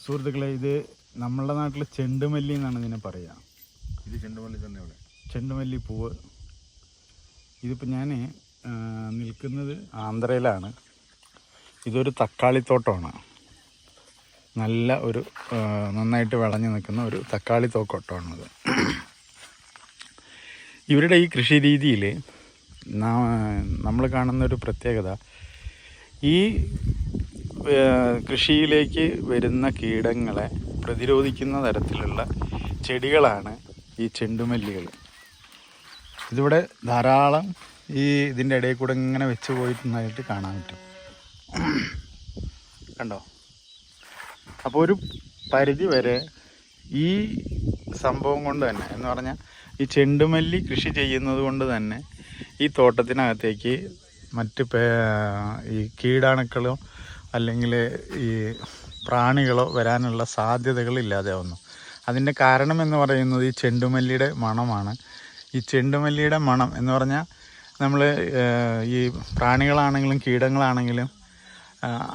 സുഹൃത്തുക്കളെ, ഇത് നമ്മളുടെ നാട്ടിൽ ചെണ്ടുമല്ലി എന്നാണ് ഇതിനെ പറയുക. ഇത് ചെണ്ടുമല്ലി തന്നെ ഇവിടെ ചെണ്ടുമല്ലി പൂവ്. ഇതിപ്പോൾ ഞാൻ നിൽക്കുന്നത് ആന്ധ്രയിലാണ്. ഇതൊരു തക്കാളിത്തോട്ടമാണ്. നല്ല ഒരു നന്നായിട്ട് വിളഞ്ഞു നിൽക്കുന്ന ഒരു തക്കാളിത്തോട്ടമാണിത്. ഇവരുടെ ഈ കൃഷി രീതിയിൽ നമ്മൾ കാണുന്നൊരു പ്രത്യേകത, ഈ കൃഷിയിലേക്ക് വരുന്ന കീടങ്ങളെ പ്രതിരോധിക്കുന്ന തരത്തിലുള്ള ചെടികളാണ് ഈ ചെണ്ടുമല്ലികൾ. ഇതിവിടെ ധാരാളം ഇതിൻ്റെ ഇടയിൽ കൂടെ ഇങ്ങനെ വെച്ച് പോയിട്ടുണ്ടായിട്ട് കാണാൻ പറ്റും. കണ്ടോ? അപ്പോൾ ഒരു പരിധി വരെ ഈ സംഭവം കൊണ്ട് തന്നെ എന്ന് പറഞ്ഞാൽ ഈ ചെണ്ടുമല്ലി കൃഷി ചെയ്യുന്നത് കൊണ്ട് തന്നെ ഈ തോട്ടത്തിനകത്തേക്ക് മറ്റ് ഈ കീടാണുക്കളോ അല്ലെങ്കിൽ ഈ പ്രാണികളോ വരാനുള്ള സാധ്യതകൾ ഇല്ലാതെയാവുന്നു. അതിൻ്റെ കാരണം എന്ന് പറയുന്നത് ഈ ചെണ്ടുമല്ലിയുടെ മണമാണ്. ഈ ചെണ്ടുമല്ലിയുടെ മണം എന്ന് പറഞ്ഞാൽ നമ്മൾ ഈ പ്രാണികളാണെങ്കിലും കീടങ്ങളാണെങ്കിലും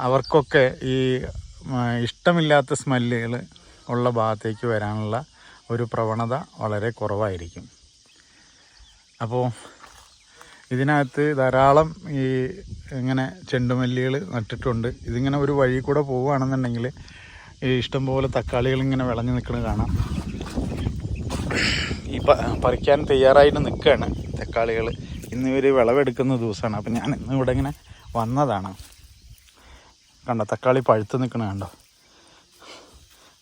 അവർക്കൊക്കെ ഈ ഇഷ്ടമില്ലാത്ത സ്മെല്ലുകൾ ഉള്ള ഭാഗത്തേക്ക് വരാനുള്ള ഒരു പ്രവണത വളരെ കുറവായിരിക്കും. അപ്പോൾ ഇതിനകത്ത് ധാരാളം ഈ ഇങ്ങനെ ചെണ്ടുമല്ലികൾ നട്ടിട്ടുണ്ട്. ഇതിങ്ങനെ ഒരു വഴി കൂടെ പോവുകയാണെന്നുണ്ടെങ്കിൽ ഈ ഇഷ്ടംപോലെ തക്കാളികൾ ഇങ്ങനെ വിളഞ്ഞു നിൽക്കുന്നത് കാണാം. ഈ പറിക്കാൻ തയ്യാറായിട്ട് നിൽക്കുകയാണ് തക്കാളികൾ. ഇന്ന് ഇവർ വിളവെടുക്കുന്ന ദിവസമാണ്. അപ്പം ഞാൻ ഇന്ന് ഇവിടെ ഇങ്ങനെ വന്നതാണ്. കണ്ടോ, തക്കാളി പഴുത്ത് നിൽക്കണ കണ്ടോ?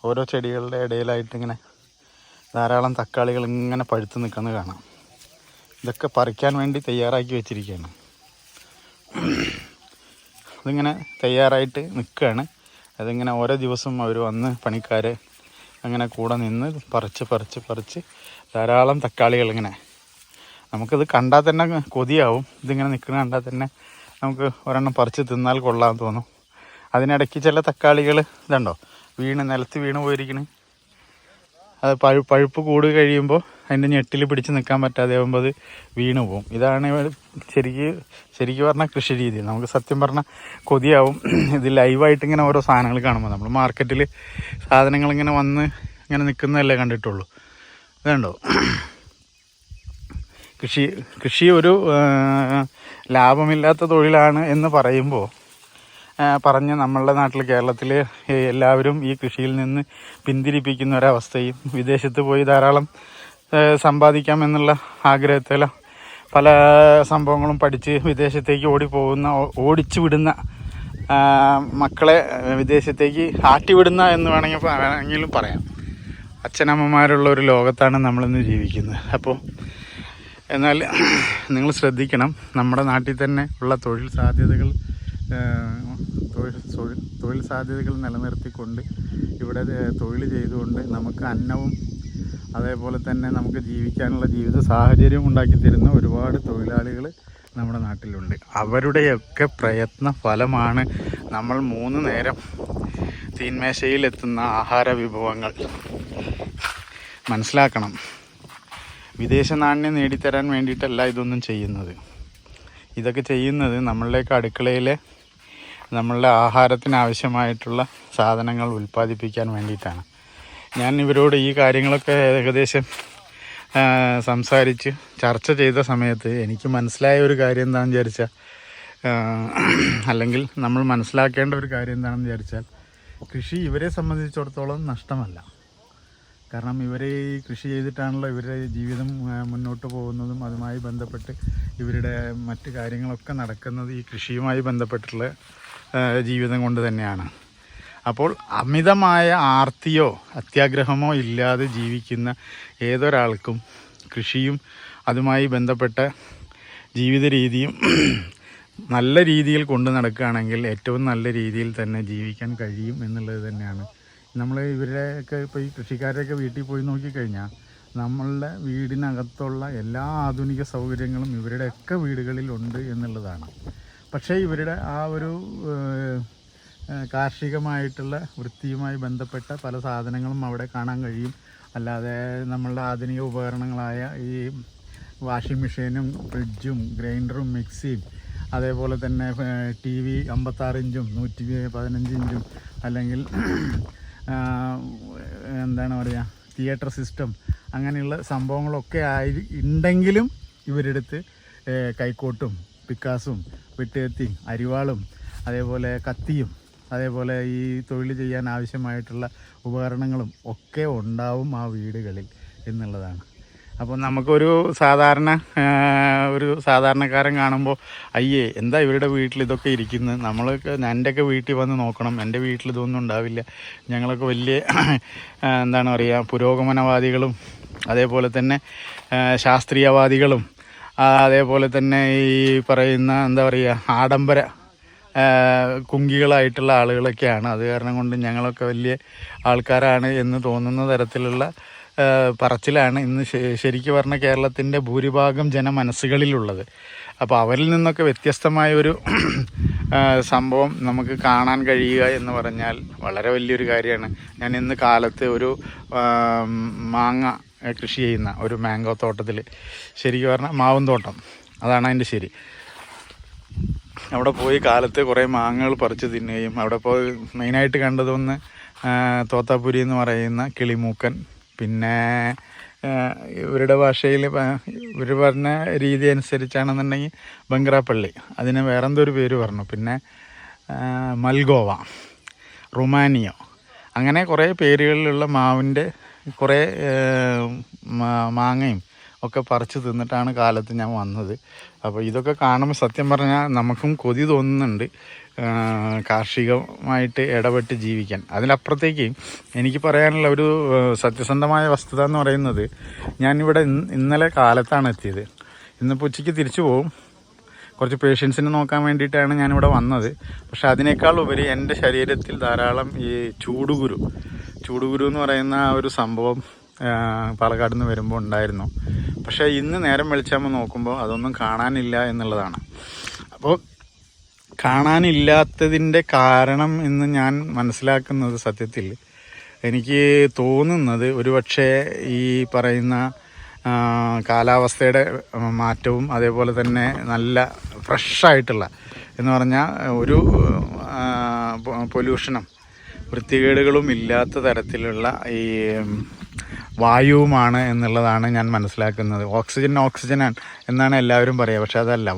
ഓരോ ചെടികളുടെ ഇടയിലായിട്ട് ഇങ്ങനെ ധാരാളം തക്കാളികൾ ഇങ്ങനെ പഴുത്ത് നിൽക്കുന്നത് കാണാം. ഇതൊക്കെ പറിക്കാൻ വേണ്ടി തയ്യാറാക്കി വെച്ചിരിക്കുകയാണ്. അതിങ്ങനെ തയ്യാറായിട്ട് നിൽക്കുകയാണ്. അതിങ്ങനെ ഓരോ ദിവസം അവർ വന്ന് പണിക്കാർ അങ്ങനെ കൂടെ നിന്ന് പറിച്ച് ധാരാളം തക്കാളികൾ ഇങ്ങനെ, നമുക്കിത് കണ്ടാൽ തന്നെ കൊതിയാവും. ഇതിങ്ങനെ നിൽക്കുന്ന കണ്ടാൽ തന്നെ നമുക്ക് ഒരെണ്ണം പറിച്ച് തിന്നാൽ കൊള്ളാമെന്ന് തോന്നും. അതിനിടയ്ക്ക് ചില തക്കാളികൾ ഇതുണ്ടോ നിലത്ത് വീണ് പോയിരിക്കണ്. അത് പഴുപ്പ് കൂടി കഴിയുമ്പോൾ അതിൻ്റെ ഞെട്ടിൽ പിടിച്ച് നിൽക്കാൻ പറ്റാതെ ആകുമ്പോൾ അത് വീണ് പോകും. ഇതാണ് ശരിക്കും പറഞ്ഞാൽ കൃഷി രീതി. നമുക്ക് സത്യം പറഞ്ഞാൽ കൊതിയാവും ഇത് ലൈവായിട്ട് ഇങ്ങനെ ഓരോ സാധനങ്ങൾ കാണുമ്പോൾ. നമ്മൾ മാർക്കറ്റിൽ സാധനങ്ങളിങ്ങനെ വന്ന് ഇങ്ങനെ നിൽക്കുന്നതല്ലേ കണ്ടിട്ടുള്ളൂ. ഇതുണ്ടോ, കൃഷി ഒരു ലാഭമില്ലാത്ത തൊഴിലാണ് എന്ന് പറയുമ്പോൾ പറഞ്ഞ് നമ്മളുടെ നാട്ടിൽ കേരളത്തിൽ എല്ലാവരും ഈ കൃഷിയിൽ നിന്ന് പിന്തിരിപ്പിക്കുന്ന ഒരവസ്ഥയും വിദേശത്ത് പോയി ധാരാളം സമ്പാദിക്കാമെന്നുള്ള ആഗ്രഹത്തിൽ പല സംഭവങ്ങളും പഠിച്ച് വിദേശത്തേക്ക് ഓടിച്ചു വിടുന്ന മക്കളെ വിദേശത്തേക്ക് ആട്ടിവിടുന്ന എന്ന് വേണമെങ്കിലും പറയാം. അച്ഛനമ്മമാരുള്ള ഒരു ലോകത്താണ് നമ്മളിന്ന് ജീവിക്കുന്നത്. അപ്പോൾ എന്നാൽ നിങ്ങൾ ശ്രദ്ധിക്കണം, നമ്മുടെ നാട്ടിൽ തന്നെ ഉള്ള തൊഴിൽ സാധ്യതകൾ നിലനിർത്തിക്കൊണ്ട് ഇവിടെ തൊഴിൽ ചെയ്തുകൊണ്ട് നമുക്ക് അന്നവും അതേപോലെ തന്നെ നമുക്ക് ജീവിക്കാനുള്ള ജീവിത സാഹചര്യം ഉണ്ടാക്കി തരുന്ന ഒരുപാട് തൊഴിലാളികൾ നമ്മുടെ നാട്ടിലുണ്ട്. അവരുടെയൊക്കെ പ്രയത്ന ഫലമാണ് നമ്മൾ 3 നേരം തീന്മേശയിലെത്തുന്ന ആഹാര വിഭവങ്ങൾ. മനസ്സിലാക്കണം, വിദേശ നാണ്യം നേടിത്തരാൻ വേണ്ടിയിട്ടല്ല ഇതൊന്നും ചെയ്യുന്നത്. ഇതൊക്കെ ചെയ്യുന്നത് നമ്മളുടെയൊക്കെ അടുക്കളയിലെ നമ്മളുടെ ആഹാരത്തിന് ആവശ്യമായിട്ടുള്ള സാധനങ്ങൾ ഉൽപ്പാദിപ്പിക്കാൻ വേണ്ടിയിട്ടാണ്. ഞാൻ ഇവരോട് ഈ കാര്യങ്ങളൊക്കെ ഏകദേശം സംസാരിച്ച് ചർച്ച ചെയ്ത സമയത്ത് എനിക്ക് മനസ്സിലായ ഒരു കാര്യം എന്താണെന്ന് വിചാരിച്ചാൽ, അല്ലെങ്കിൽ നമ്മൾ മനസ്സിലാക്കേണ്ട ഒരു കാര്യം എന്താണെന്ന് വിചാരിച്ചാൽ, കൃഷി ഇവരെ സംബന്ധിച്ചിടത്തോളം നഷ്ടമല്ല. കാരണം ഇവരെ ഈ കൃഷി ചെയ്തിട്ടാണല്ലോ ഇവരുടെ ജീവിതം മുന്നോട്ട് പോകുന്നതും അതുമായി ബന്ധപ്പെട്ട് ഇവരുടെ മറ്റ് കാര്യങ്ങളൊക്കെ നടക്കുന്നത് ഈ കൃഷിയുമായി ബന്ധപ്പെട്ടുള്ള ജീവിതം കൊണ്ട് തന്നെയാണ്. അപ്പോൾ അമിതമായ ആർത്തിയോ അത്യാഗ്രഹമോ ഇല്ലാതെ ജീവിക്കുന്ന ഏതൊരാൾക്കും കൃഷിയും അതുമായി ബന്ധപ്പെട്ട ജീവിത രീതിയും നല്ല രീതിയിൽ കൊണ്ടു നടക്കുകയാണെങ്കിൽ ഏറ്റവും നല്ല രീതിയിൽ തന്നെ ജീവിക്കാൻ കഴിയും എന്നുള്ളത് തന്നെയാണ്. നമ്മൾ ഇവരുടെയൊക്കെ ഇപ്പോൾ ഈ കൃഷിക്കാരുടെയൊക്കെ വീട്ടിൽ പോയി നോക്കിക്കഴിഞ്ഞാൽ നമ്മളുടെ വീടിനകത്തുള്ള എല്ലാ ആധുനിക സൗകര്യങ്ങളും ഇവരുടെയൊക്കെ വീടുകളിലുണ്ട് എന്നുള്ളതാണ്. പക്ഷേ ഇവരുടെ ആ ഒരു കാർഷികമായിട്ടുള്ള വൃത്തിയുമായി ബന്ധപ്പെട്ട പല സാധനങ്ങളും അവിടെ കാണാൻ കഴിയും. അല്ലാതെ നമ്മളുടെ ആധുനിക ഉപകരണങ്ങളായ ഈ വാഷിംഗ് മെഷീനും ഫ്രിഡ്ജും ഗ്രൈൻഡറും മിക്സിയും അതേപോലെ തന്നെ TV 56 ഇഞ്ചും 115 ഇഞ്ചും അല്ലെങ്കിൽ എന്താണ് പറയുക, തിയേറ്റർ സിസ്റ്റം അങ്ങനെയുള്ള സംഭവങ്ങളൊക്കെ ഉണ്ടെങ്കിലും ഇവരെടുത്ത് കൈക്കോട്ടും പിക്കാസും വെട്ടുകത്തി അരിവാളും അതേപോലെ കത്തിയും അതേപോലെ ഈ തൊഴിൽ ചെയ്യാൻ ആവശ്യമായിട്ടുള്ള ഉപകരണങ്ങളും ഒക്കെ ഉണ്ടാവും ആ വീടുകളിൽ എന്നുള്ളതാണ്. അപ്പോൾ നമുക്കൊരു സാധാരണക്കാരൻ കാണുമ്പോൾ അയ്യേ എന്താ ഇവരുടെ വീട്ടിൽ ഇതൊക്കെ ഇരിക്കുന്നത്, എൻ്റെയൊക്കെ വീട്ടിൽ വന്ന് നോക്കണം, എൻ്റെ വീട്ടിൽ ഇതൊന്നും ഉണ്ടാവില്ല, ഞങ്ങളൊക്കെ വലിയ എന്താണ് പറയുക പുരോഗമനവാദികളും അതേപോലെ തന്നെ ശാസ്ത്രീയവാദികളും അതേപോലെ തന്നെ ഈ പറയുന്ന എന്താ പറയുക ആഡംബര കുങ്കികളായിട്ടുള്ള ആളുകളൊക്കെയാണ്. അത് കാരണം കൊണ്ട് ഞങ്ങളൊക്കെ വലിയ ആൾക്കാരാണ് എന്ന് തോന്നുന്ന തരത്തിലുള്ള പറച്ചിലാണ് ഇന്ന് ശരിക്കും പറഞ്ഞ കേരളത്തിൻ്റെ ഭൂരിഭാഗം ജനമനസ്സുകളിലുള്ളത്. അപ്പോൾ അവരിൽ നിന്നൊക്കെ വ്യത്യസ്തമായൊരു സംഭവം നമുക്ക് കാണാൻ കഴിയുക എന്ന് പറഞ്ഞാൽ വളരെ വലിയൊരു കാര്യമാണ്. ഞാൻ ഇന്ന് കാലത്ത് ഒരു മാങ്ങ കൃഷി ചെയ്യുന്ന ഒരു മാംഗോ തോട്ടത്തിൽ, ശരിക്കും പറഞ്ഞാൽ മാവും തോട്ടം അതാണ് അതിൻ്റെ ശരി, അവിടെ പോയി കാലത്ത് കുറേ മാങ്ങകൾ പറിച്ച് തിന്നുകയും അവിടെ പോയി മെയിനായിട്ട് കണ്ടതൊന്ന് തോത്താപ്പുരി എന്ന് പറയുന്ന കിളിമൂക്കൻ, പിന്നെ ഇവരുടെ ഭാഷയിൽ ഇവർ പറഞ്ഞ രീതി അനുസരിച്ചാണെന്നുണ്ടെങ്കിൽ ബംഗ്രാപ്പള്ളി, അതിന് വേറെന്തോ ഒരു പേര് പറഞ്ഞു, പിന്നെ മൽഗോവ, റുമാനിയോ, അങ്ങനെ കുറേ പേരുകളിലുള്ള മാവിൻ്റെ കുറേ മാങ്ങയും ഒക്കെ പറിച്ച് തിന്നിട്ടാണ് കാലത്ത് ഞാൻ വന്നത്. അപ്പോൾ ഇതൊക്കെ കാണുമ്പോൾ സത്യം പറഞ്ഞാൽ നമുക്കും കൊതി തോന്നുന്നുണ്ട് കാർഷികമായിട്ട് ഇടപെട്ട് ജീവിക്കാൻ. അതിലപ്പുറത്തേക്ക് എനിക്ക് പറയാനുള്ള ഒരു സത്യസന്ധമായ വസ്തുത എന്ന് പറയുന്നത്, ഞാനിവിടെ ഇന്നലെ കാലത്താണ് എത്തിയത്. ഇന്നിപ്പോൾ ഉച്ചയ്ക്ക് തിരിച്ചു പോകും. കുറച്ച് പേഷ്യൻസിനെ നോക്കാൻ വേണ്ടിയിട്ടാണ് ഞാനിവിടെ വന്നത്. പക്ഷെ അതിനേക്കാൾ ഉപരി എൻ്റെ ശരീരത്തിൽ ധാരാളം ഈ ചൂടുകുരു എന്ന് പറയുന്ന ഒരു സംഭവം പാലക്കാട് നിന്ന് വരുമ്പോൾ ഉണ്ടായിരുന്നു. പക്ഷേ ഇന്ന് നേരം വെളിച്ചാകുമ്പോൾ നോക്കുമ്പോൾ അതൊന്നും കാണാനില്ല എന്നുള്ളതാണ്. അപ്പോൾ കാണാനില്ലാത്തതിൻ്റെ കാരണം എന്ന് ഞാൻ മനസ്സിലാക്കുന്നത്, സത്യത്തിൽ എനിക്ക് തോന്നുന്നത് ഒരുപക്ഷെ ഈ പറയുന്ന കാലാവസ്ഥയുടെ മാറ്റവും അതേപോലെ തന്നെ നല്ല ഫ്രഷായിട്ടുള്ള എന്ന് പറഞ്ഞാൽ ഒരു പൊല്യൂഷനും വൃത്തികേടുകളും ഇല്ലാത്ത തരത്തിലുള്ള ഈ വായുവുമാണ് എന്നുള്ളതാണ് ഞാൻ മനസ്സിലാക്കുന്നത്. ഓക്സിജനാണ് എന്നാണ് എല്ലാവരും പറയുക, പക്ഷെ അതല്ല,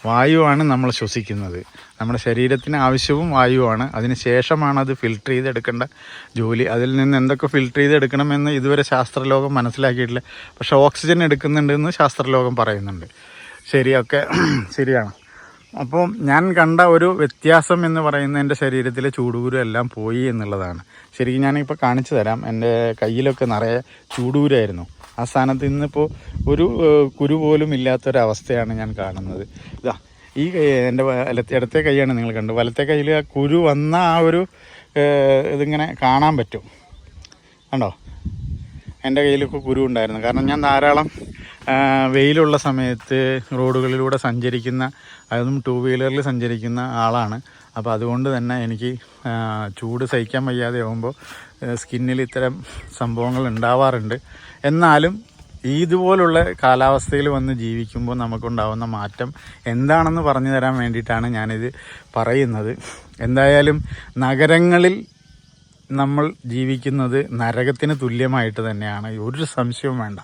വായുവാണ് നമ്മൾ ശ്വസിക്കുന്നത്. നമ്മുടെ ശരീരത്തിന് ആവശ്യവും വായുവാണ്. അതിന് ശേഷമാണ് അത് ഫിൽട്ടർ ചെയ്തെടുക്കേണ്ട ജോലി. അതിൽ നിന്ന് എന്തൊക്കെ ഫിൽട്ടർ ചെയ്തെടുക്കണമെന്ന് ഇതുവരെ ശാസ്ത്രലോകം മനസ്സിലാക്കിയിട്ടില്ല. പക്ഷെ ഓക്സിജൻ എടുക്കുന്നുണ്ടെന്ന് ശാസ്ത്രലോകം പറയുന്നുണ്ട്. ശരിയൊക്കെ ശരിയാണ്. അപ്പോൾ ഞാൻ കണ്ട ഒരു വ്യത്യാസം എന്ന് പറയുന്നത് എൻ്റെ ശരീരത്തിലെ ചൂടുകുരു എല്ലാം പോയി എന്നുള്ളതാണ്. ശരിക്കും ഞാനിപ്പോൾ കാണിച്ചു തരാം. എൻ്റെ കയ്യിലൊക്കെ നിറയെ ചൂടുകുരായിരുന്നു. ആ സ്ഥാനത്ത് ഇന്നിപ്പോൾ ഒരു കുരു പോലും ഇല്ലാത്തൊരവസ്ഥയാണ് ഞാൻ കാണുന്നത്. ഇതാ ഈ എൻ്റെ ഇടത്തെ കൈയാണ് നിങ്ങൾ കണ്ടു. വലത്തെ കയ്യിൽ ആ കുരു വന്ന ആ ഒരു ഇതിങ്ങനെ കാണാൻ പറ്റും. കണ്ടോ, എൻ്റെ കയ്യിലൊക്കെ കുരു ഉണ്ടായിരുന്നു. കാരണം ഞാൻ ധാരാളം വെയിലുള്ള സമയത്ത് റോഡുകളിലൂടെ സഞ്ചരിക്കുന്ന, അതും 2 വീലറിൽ സഞ്ചരിക്കുന്ന ആളാണ്. അപ്പോൾ അതുകൊണ്ട് തന്നെ എനിക്ക് ചൂട് സഹിക്കാൻ വയ്യാതെ ആകുമ്പോൾ സ്കിന്നിൽ ഇത്തരം സംഭവങ്ങൾ ഉണ്ടാവാറുണ്ട്. എന്നാലും ഇതുപോലുള്ള കാലാവസ്ഥയിൽ വന്ന് ജീവിക്കുമ്പോൾ നമുക്കുണ്ടാവുന്ന മാറ്റം എന്താണെന്ന് പറഞ്ഞു തരാൻ വേണ്ടിയിട്ടാണ് ഞാനിത് പറയുന്നത്. എന്തായാലും നഗരങ്ങളിൽ നമ്മൾ ജീവിക്കുന്നത് നരകത്തിന് തുല്യമായിട്ട് തന്നെയാണ്, ഒരു സംശയവും വേണ്ട.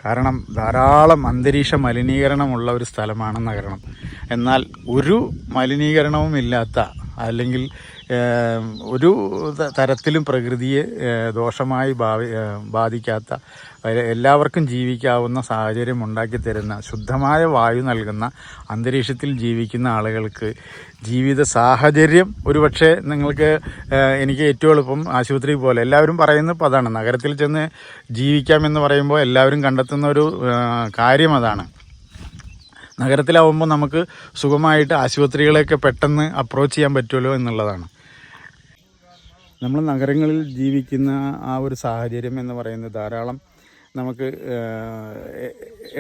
കാരണം ധാരാളം അന്തരീക്ഷ മലിനീകരണമുള്ള ഒരു സ്ഥലമാണ് നഗരം. എന്നാൽ ഒരു മലിനീകരണവും ഇല്ലാത്ത, അല്ലെങ്കിൽ ഒരു തരത്തിലും പ്രകൃതിയെ ദോഷമായി ബാധിക്കാത്ത, എല്ലാവർക്കും ജീവിക്കാവുന്ന സാഹചര്യം ഉണ്ടാക്കി തരുന്ന, ശുദ്ധമായ വായു നൽകുന്ന അന്തരീക്ഷത്തിൽ ജീവിക്കുന്ന ആളുകൾക്ക് ജീവിത സാഹചര്യം ഒരുപക്ഷെ നിങ്ങൾക്ക് എനിക്ക് ഏറ്റവും എളുപ്പം ആശുപത്രി പോലെ എല്ലാവരും പറയുന്നത് ഇപ്പോൾ അതാണ്. നഗരത്തിൽ ചെന്ന് ജീവിക്കാമെന്ന് പറയുമ്പോൾ എല്ലാവരും കണ്ടെത്തുന്ന ഒരു കാര്യം അതാണ്. നഗരത്തിലാവുമ്പോൾ നമുക്ക് സുഖമായിട്ട് ആശുപത്രികളെയൊക്കെ പെട്ടെന്ന് അപ്രോച്ച് ചെയ്യാൻ പറ്റുമല്ലോ എന്നുള്ളതാണ്. നമ്മൾ നഗരങ്ങളിൽ ജീവിക്കുന്ന ആ ഒരു സാഹചര്യം എന്ന് പറയുന്നത് ധാരാളം നമുക്ക്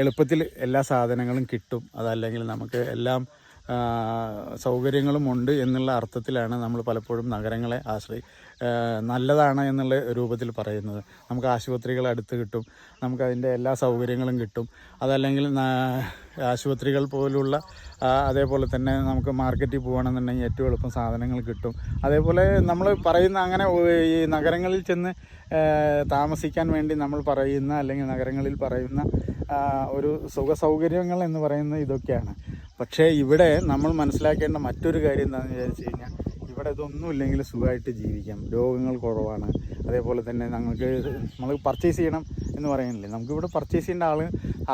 എളുപ്പത്തിൽ എല്ലാ സാധനങ്ങളും കിട്ടും. അതല്ലെങ്കിൽ നമുക്ക് എല്ലാം സൗകര്യങ്ങളും ഉണ്ട് എന്നുള്ള അർത്ഥത്തിലാണ് നമ്മൾ പലപ്പോഴും നഗരങ്ങളെ നല്ലതാണ് എന്നുള്ള രൂപത്തിൽ പറയുന്നത്. നമുക്ക് ആശുപത്രികൾ അടുത്ത് കിട്ടും, നമുക്കതിൻ്റെ എല്ലാ സൗകര്യങ്ങളും കിട്ടും. അതല്ലെങ്കിൽ ആശുപത്രികൾ പോലുള്ള അതേപോലെ തന്നെ നമുക്ക് മാർക്കറ്റിൽ പോകുകയാണെന്നുണ്ടെങ്കിൽ ഏറ്റവും എളുപ്പം സാധനങ്ങൾ കിട്ടും. അതേപോലെ നമ്മൾ പറയുന്ന അങ്ങനെ ഈ നഗരങ്ങളിൽ ചെന്ന് താമസിക്കാൻ വേണ്ടി നമ്മൾ പറയുന്ന അല്ലെങ്കിൽ നഗരങ്ങളിൽ പറയുന്ന ഒരു സുഖസൗകര്യങ്ങൾ എന്ന് പറയുന്നത് ഇതൊക്കെയാണ്. പക്ഷേ ഇവിടെ നമ്മൾ മനസ്സിലാക്കേണ്ട മറ്റൊരു കാര്യം എന്താണെന്ന് വിചാരിച്ചു കഴിഞ്ഞാൽ, ഇവിടെ ഇതൊന്നും ഇല്ലെങ്കിൽ സുഖമായിട്ട് ജീവിക്കാം. രോഗങ്ങൾ കുറവാണ്. അതേപോലെ തന്നെ നമ്മൾ പർച്ചേസ് ചെയ്യണം എന്ന് പറയുന്നില്ലേ, നമുക്കിവിടെ പർച്ചേസ് ചെയ്യേണ്ട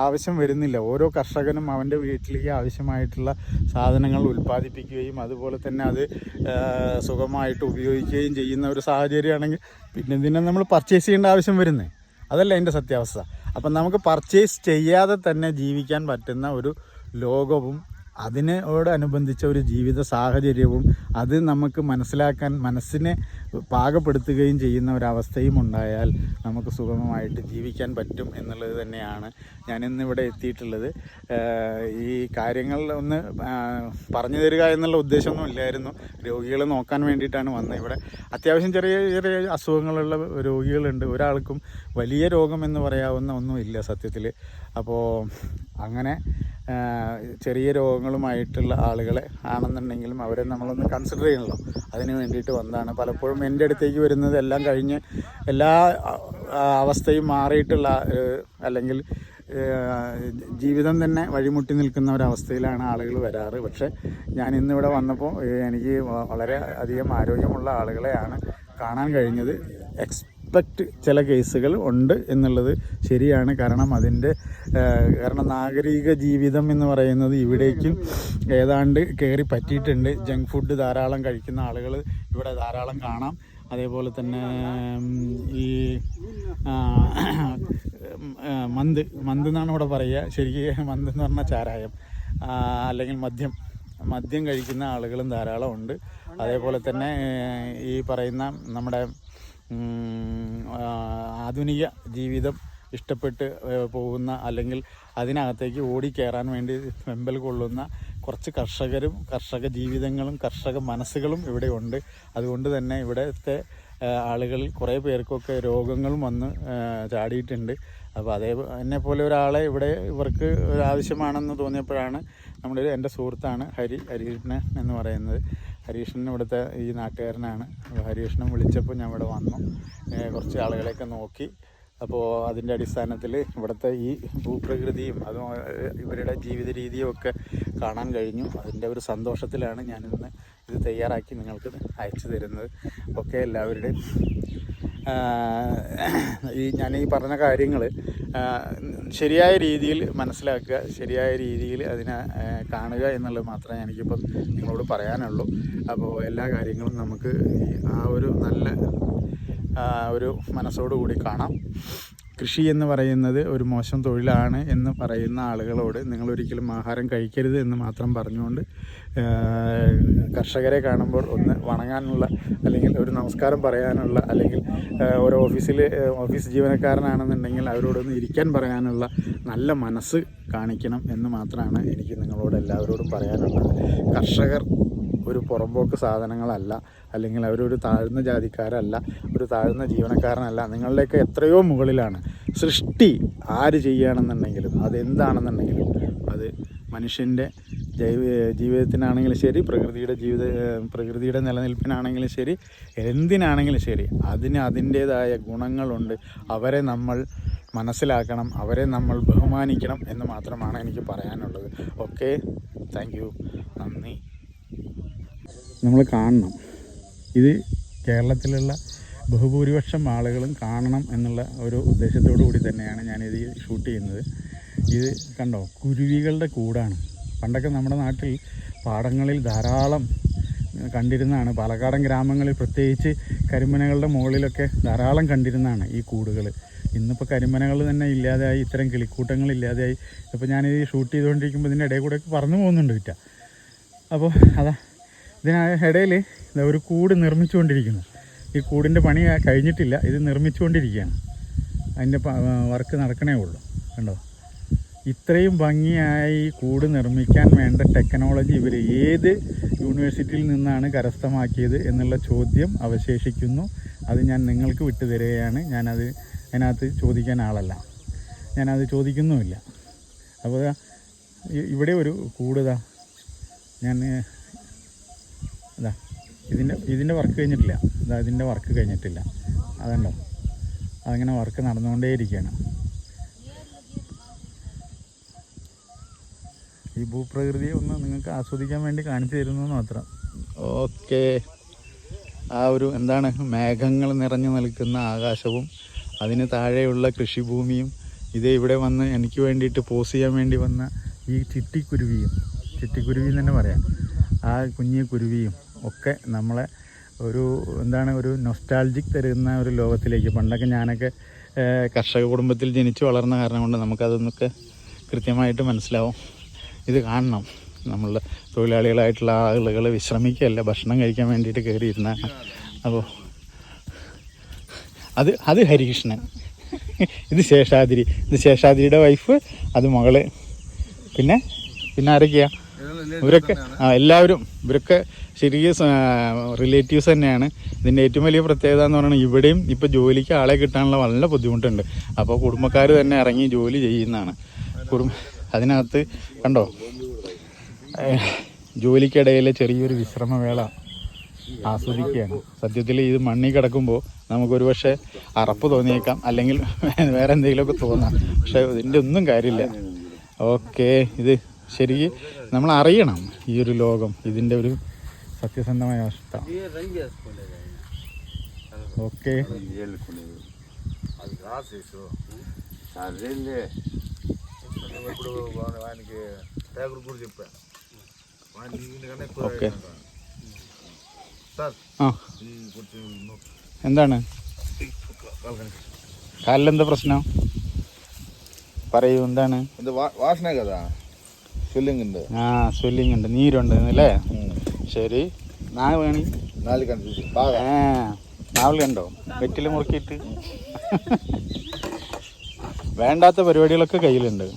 ആവശ്യം വരുന്നില്ല. ഓരോ കർഷകനും അവൻ്റെ വീട്ടിലേക്ക് ആവശ്യമായിട്ടുള്ള സാധനങ്ങൾ ഉൽപ്പാദിപ്പിക്കുകയും അതുപോലെ തന്നെ അത് സുഖമായിട്ട് ഉപയോഗിക്കുകയും ചെയ്യുന്ന ഒരു സാഹചര്യമാണെങ്കിൽ പിന്നെ ഇതിനെ നമ്മൾ പർച്ചേസ് ചെയ്യേണ്ട ആവശ്യം വരുന്നത്. അതല്ല അതിൻ്റെ സത്യാവസ്ഥ. അപ്പം നമുക്ക് പർച്ചേസ് ചെയ്യാതെ തന്നെ ജീവിക്കാൻ പറ്റുന്ന ഒരു ലോകവും അതിനോടനുബന്ധിച്ച ഒരു ജീവിത സാഹചര്യവും അത് നമുക്ക് മനസ്സിലാക്കാൻ മനസ്സിനെ പാകപ്പെടുത്തുകയും ചെയ്യുന്ന ഒരവസ്ഥയും ഉണ്ടായാൽ നമുക്ക് സുഗമമായിട്ട് ജീവിക്കാൻ പറ്റും എന്നുള്ളത് തന്നെയാണ് ഞാനിന്നിവിടെ എത്തിയിട്ടുള്ളത്. ഈ കാര്യങ്ങൾ ഒന്ന് പറഞ്ഞു തരിക എന്നുള്ള ഉദ്ദേശമൊന്നും ഇല്ലായിരുന്നു. രോഗികളെ നോക്കാൻ വേണ്ടിയിട്ടാണ് വന്നത്. ഇവിടെ അത്യാവശ്യം ചെറിയ ചെറിയ അസുഖങ്ങളുള്ള രോഗികളുണ്ട്. ഒരാൾക്കും വലിയ രോഗം എന്ന് പറയാവുന്ന ഒന്നുമില്ല സത്യത്തിൽ. അപ്പോൾ അങ്ങനെ ചെറിയ രോഗങ്ങളുമായിട്ടുള്ള ആളുകളെ ആണെന്നുണ്ടെങ്കിലും അവരെ നമ്മളൊന്ന് കൺസിഡർ ചെയ്യണമല്ലോ, അതിന് വേണ്ടിയിട്ട് വന്നതാണ്. പലപ്പോഴും എൻ്റെ അടുത്തേക്ക് വരുന്നത് എല്ലാം കഴിഞ്ഞ് എല്ലാ അവസ്ഥയും മാറിയിട്ടുള്ള അല്ലെങ്കിൽ ജീവിതം തന്നെ വഴിമുട്ടി നിൽക്കുന്ന ഒരവസ്ഥയിലാണ് ആളുകൾ വരാറ്. പക്ഷേ ഞാൻ ഇന്നിവിടെ വന്നപ്പോൾ എനിക്ക് വളരെ അധികം ആരോഗ്യമുള്ള ആളുകളെയാണ് കാണാൻ കഴിഞ്ഞത്. ചില കേസുകൾ ഉണ്ട് എന്നുള്ളത് ശരിയാണ്. കാരണം നാഗരിക ജീവിതം എന്ന് പറയുന്നത് ഇവിടേക്കും ഏതാണ്ട് കയറി പറ്റിയിട്ടുണ്ട്. ജങ്ക് ഫുഡ് ധാരാളം കഴിക്കുന്ന ആളുകൾ ഇവിടെ ധാരാളം കാണാം. അതേപോലെ തന്നെ ഈ മന്ത് എന്നാണ് ഇവിടെ പറയുക. ശരിക്കും മന്ത് എന്ന് പറഞ്ഞാൽ ചാരായം അല്ലെങ്കിൽ മദ്യം കഴിക്കുന്ന ആളുകളും ധാരാളം ഉണ്ട്. അതേപോലെ തന്നെ ഈ പറയുന്ന നമ്മുടെ ആധുനിക ജീവിതം ഇഷ്ടപ്പെട്ട് പോകുന്ന അല്ലെങ്കിൽ അതിനകത്തേക്ക് ഓടിക്കയറാൻ വേണ്ടി വെമ്പൽ കൊള്ളുന്ന കുറച്ച് കർഷക ജീവിതങ്ങളും കർഷക മനസ്സുകളും ഇവിടെ ഉണ്ട്. അതുകൊണ്ട് തന്നെ ഇവിടുത്തെ ആളുകളിൽ കുറേ പേർക്കൊക്കെ രോഗങ്ങളും വന്ന് ചാടിയിട്ടുണ്ട്. അപ്പോൾ എന്നെപ്പോലെ ഒരാളെ ഇവർക്ക് ആവശ്യമാണെന്ന് തോന്നിയപ്പോഴാണ് എൻ്റെ സുഹൃത്താണ് ഹരീഷ്ണൻ എന്ന് പറയുന്നത്. ഹരീഷ്ണൻ ഇവിടുത്തെ ഈ നാട്ടുകാരനാണ്. ഹരീഷ്ണൻ വിളിച്ചപ്പോൾ ഞാൻ ഇവിടെ വന്നു, കുറച്ച് ആളുകളെയൊക്കെ നോക്കി. അപ്പോൾ അതിൻ്റെ അടിസ്ഥാനത്തിൽ ഇവിടുത്തെ ഈ ഭൂപ്രകൃതിയും അതും ഇവരുടെ ജീവിത രീതിയും ഒക്കെ കാണാൻ കഴിഞ്ഞു. അതിൻ്റെ ഒരു സന്തോഷത്തിലാണ് ഞാനിന്ന് ഇത് തയ്യാറാക്കി നിങ്ങൾക്ക് അയച്ചു തരുന്നത്. ഒക്കെ എല്ലാവരുടെയും ഞാൻ ഈ പറഞ്ഞ കാര്യങ്ങൾ ശരിയായ രീതിയിൽ മനസ്സിലാക്കുക, ശരിയായ രീതിയിൽ അതിനെ കാണുക എന്നുള്ളത് മാത്രമേ എനിക്കിപ്പം നിങ്ങളോട് പറയാനുള്ളൂ. അപ്പോൾ എല്ലാ കാര്യങ്ങളും നമുക്ക് ആ ഒരു നല്ല ഒരു മനസ്സോടുകൂടി കാണാം. കൃഷി എന്ന് പറയുന്നത് ഒരു മോശം തൊഴിലാണ് എന്ന് പറയുന്ന ആളുകളോട് നിങ്ങളൊരിക്കലും ആഹാരം കഴിക്കരുത് എന്ന് മാത്രം പറഞ്ഞുകൊണ്ട് കർഷകരെ കാണുമ്പോൾ ഒന്ന് വണങ്ങാനുള്ള അല്ലെങ്കിൽ ഒരു നമസ്കാരം പറയാനുള്ള അല്ലെങ്കിൽ ഒരു ഓഫീസ് ജീവനക്കാരനാണെന്നുണ്ടെങ്കിൽ അവരോടൊന്ന് ഇരിക്കാൻ പറയാനുള്ള നല്ല മനസ്സ് കാണിക്കണം എന്ന് മാത്രമാണ് എനിക്ക് നിങ്ങളോട് എല്ലാവരോടും പറയാനുള്ളത്. കർഷകർ ഒരു പുറമ്പോക്ക് സാധനങ്ങളല്ല, അല്ലെങ്കിൽ അവരൊരു താഴ്ന്ന ജാതിക്കാരല്ല, ഒരു താഴ്ന്ന ജീവനക്കാരനല്ല. നിങ്ങളിലേക്ക് എത്രയോ മുകളിലാണ്. സൃഷ്ടി ആര് ചെയ്യുകയാണെന്നുണ്ടെങ്കിലും അതെന്താണെന്നുണ്ടെങ്കിലും അത് മനുഷ്യൻ്റെ ജീവിതത്തിനാണെങ്കിലും ശരി, പ്രകൃതിയുടെ നിലനിൽപ്പിനാണെങ്കിലും ശരി, എന്തിനാണെങ്കിലും ശരി, അതിൻ്റേതായ ഗുണങ്ങളുണ്ട്. അവരെ നമ്മൾ മനസ്സിലാക്കണം, അവരെ നമ്മൾ ബഹുമാനിക്കണം എന്ന് മാത്രമാണ് എനിക്ക് പറയാനുള്ളത്. ഓക്കെ, താങ്ക് യു, നന്ദി. നമ്മൾ കാണണം, ഇത് കേരളത്തിലുള്ള ബഹുഭൂരിപക്ഷം ആളുകളും കാണണം എന്നുള്ള ഒരു ഉദ്ദേശത്തോടു കൂടി തന്നെയാണ് ഞാനിത് ഷൂട്ട് ചെയ്യുന്നത്. ഇത് കണ്ടോ, കുരുവികളുടെ കൂടാണ്. പണ്ടൊക്കെ നമ്മുടെ നാട്ടിൽ പാടങ്ങളിൽ ധാരാളം കണ്ടിരുന്നതാണ്. പാലക്കാടൻ ഗ്രാമങ്ങളിൽ പ്രത്യേകിച്ച് കരിമ്പനകളുടെ മുകളിലൊക്കെ ധാരാളം കണ്ടിരുന്നതാണ് ഈ കൂടുകൾ. ഇന്നിപ്പോൾ കരിമ്പനകൾ തന്നെ ഇല്ലാതെയായി, ഇത്തരം കിളിക്കൂട്ടങ്ങൾ ഇല്ലാതെയായി. ഇപ്പോൾ ഞാനിത് ഷൂട്ട് ചെയ്തുകൊണ്ടിരിക്കുമ്പോൾ ഇതിൻ്റെ ഇടയിൽ കൂടെയൊക്കെ പറന്നു പോകുന്നുണ്ട് വിറ്റ. അപ്പോൾ ഇതിനിടയിൽ ഒരു കൂട് നിർമ്മിച്ചുകൊണ്ടിരിക്കുന്നു. ഈ കൂടിൻ്റെ പണി കഴിഞ്ഞിട്ടില്ല, ഇത് നിർമ്മിച്ചുകൊണ്ടിരിക്കുകയാണ്. അതിൻ്റെ വർക്ക് നടക്കണേ ഉള്ളൂ. കണ്ടോ, ഇത്രയും ഭംഗിയായി കൂട് നിർമ്മിക്കാൻ വേണ്ട ടെക്നോളജി ഇവർ ഏത് യൂണിവേഴ്സിറ്റിയിൽ നിന്നാണ് കരസ്ഥമാക്കിയത് എന്നുള്ള ചോദ്യം അവശേഷിക്കുന്നു. അത് ഞാൻ നിങ്ങൾക്ക് വിട്ടുതരികയാണ്. അതിനകത്ത് ചോദിക്കാൻ ആളല്ല, ഞാനത് ചോദിക്കുന്നുമില്ല. അപ്പോൾ ഇവിടെ ഒരു കൂടുതാ, ഞാൻ ഇതാ ഇതിൻ്റെ വർക്ക് കഴിഞ്ഞിട്ടില്ല. ഇതിൻ്റെ വർക്ക് കഴിഞ്ഞിട്ടില്ല, അതുണ്ടോ? അതങ്ങനെ വർക്ക് നടന്നുകൊണ്ടേയിരിക്കുകയാണ്. ഈ ഭൂപ്രകൃതിയെ ഒന്ന് നിങ്ങൾക്ക് ആസ്വദിക്കാൻ വേണ്ടി കാണിച്ചു തരുന്നു മാത്രം. ഓക്കെ, ആ ഒരു എന്താണ്, മേഘങ്ങൾ നിറഞ്ഞു നിൽക്കുന്ന ആകാശവും അതിന് താഴെയുള്ള കൃഷിഭൂമിയും ഇതേ ഇവിടെ വന്ന് എനിക്ക് വേണ്ടിയിട്ട് പോസ് ചെയ്യാൻ വേണ്ടി വന്ന ഈ ചിട്ടിക്കുരുവി തന്നെ പറയാം, ആ കുഞ്ഞു കുരുവിയും ഒക്കെ നമ്മളെ ഒരു ഒരു നൊസ്റ്റാൾജിക് തരുന്ന ഒരു ലോകത്തിലേക്ക്. പണ്ടൊക്കെ ഞാനൊക്കെ കർഷക കുടുംബത്തിൽ ജനിച്ചു വളർന്ന കാരണം കൊണ്ട് നമുക്കതൊന്നൊക്കെ കൃത്യമായിട്ട് മനസ്സിലാവും. ഇത് കാണണം. നമ്മളുടെ തൊഴിലാളികളായിട്ടുള്ള ആളുകൾ വിശ്രമിക്കുകയല്ല, ഭക്ഷണം കഴിക്കാൻ വേണ്ടിയിട്ട് കയറിയിരുന്ന. അപ്പോൾ അത് ഹരികൃഷ്ണൻ, ഇത് ശേഷാദ്രിയുടെ വൈഫ്, അത് മകള്, പിന്നെ ആരൊക്കെയാ ഇവരൊക്കെ? എല്ലാവരും ഇവരൊക്കെ ശരിക്കും റിലേറ്റീവ്സ് തന്നെയാണ്. ഇതിൻ്റെ ഏറ്റവും വലിയ പ്രത്യേകത എന്ന് പറയുന്നത് ഇവിടെയും ഇപ്പോൾ ജോലിക്ക് ആളെ കിട്ടാനുള്ള വളരെ ബുദ്ധിമുട്ടുണ്ട്. അപ്പോൾ കുടുംബക്കാർ തന്നെ ഇറങ്ങി ജോലി ചെയ്യുന്നതാണ്. അതിനകത്ത് കണ്ടോ, ജോലിക്കിടയിലെ ചെറിയൊരു വിശ്രമവേള ആസ്വദിക്കുകയാണ്. സത്യത്തിൽ ഇത് മണ്ണിൽ കിടക്കുമ്പോൾ നമുക്കൊരു പക്ഷേ അറപ്പ് തോന്നിയേക്കാം, അല്ലെങ്കിൽ വേറെ എന്തെങ്കിലുമൊക്കെ തോന്നാം. പക്ഷേ ഇതിൻ്റെ ഒന്നും കാര്യമില്ല. ഓക്കെ, ഇത് ശരിക്കും നമ്മൾ അറിയണം ഈ ഒരു ലോകം, ഇതിൻ്റെ ഒരു സത്യസന്ധമായ അവസ്ഥ. ఓకే ఓకే എന്താണ് കാലിലെന്താ പ്രശ്നം പറയൂ എന്താണ് വാസന കഥാ സ്വെല്ലിംഗ് ഉണ്ട് സ്വെല്ലിംഗ് ഉണ്ട് നീരുണ്ട് അല്ലേ ശരി നാളെ വേണി നാവൽ കണ്ടോ വെറ്റില മുറുക്കിയിട്ട് വേണ്ടാത്ത പരിപാടികളൊക്കെ കയ്യിലുണ്ട്